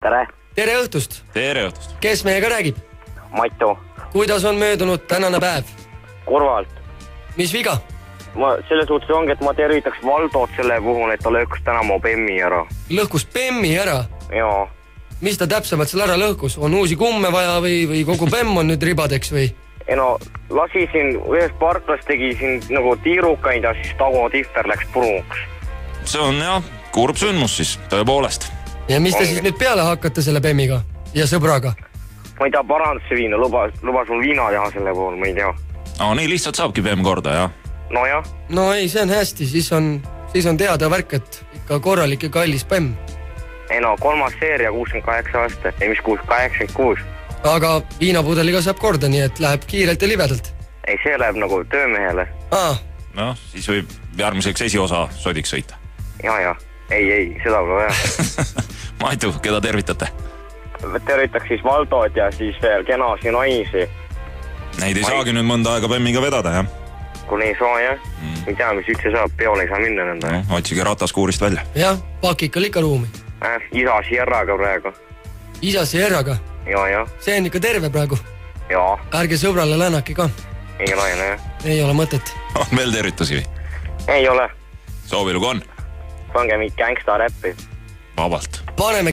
tere! Tere õhtust! Tere õhtust! Kes meiega räägib? Matu. Kuidas on möödunud tänane päev? Kurvalt. Mis viga? Ma selles suhtes ongi, et ma tervitaks Valdot selle puhul, et ta lõhkus täna mu Bemmi ära. Lõhkus Bemmi ära? Jaa. Mis ta täpsemalt seal ära lõhkus? On uusi kumme vaja või kogu Bemm on nüüd ribadeks või? Ei no, lasi siin ühes parklas tegi siin nagu tiirukaid ja siis tagotihver läks puruks. See on jah, kurb sündmus siis, tõepoolest. Ja mis te siis nüüd peale hakkate selle Bemmiga ja sõbraga? Ma ei tea parandusse viina, lubas mul viina teha selle puhul, ma ei tea. Nii lihtsalt saabki Bemm korda, jah? No jah. No ei, see on hästi, siis on teada värk, et ikka korralik ja kallis Bemm. Ei no, 3. seeria 68 aasta, ei mis 86. Aga viinapudeliga saab korda, nii et läheb kiirelt ja libedalt. Ei, see läheb nagu töömehele. Siis võib järgmiseks esiosa sodiks sõita. Ja. Ei, seda pole vaja. Maitu, keda tervitate? Tervitaks siis Valdot ja siis veel kenasi naisi. Neid ei saagi nüüd mõnda aega Bemmiga vedada, jah? Kui nii saa, jah. Ei tea, mis üldse saab, peole ei saa minna nende. Otsige rataskuurist välja. Jah, pakikal ikka ruumi. Isa Sierraga praegu. Isa Sierraga? Ja. See on ikka terve praegu? Jaa. Ärge sõbrale lännaki ka. Ei ole, jah. Ei ole mõtet. On veel tervitusi? Ei ole. Soovilugu on? Pange mingit gangsta räppi. Vabalt. Paneme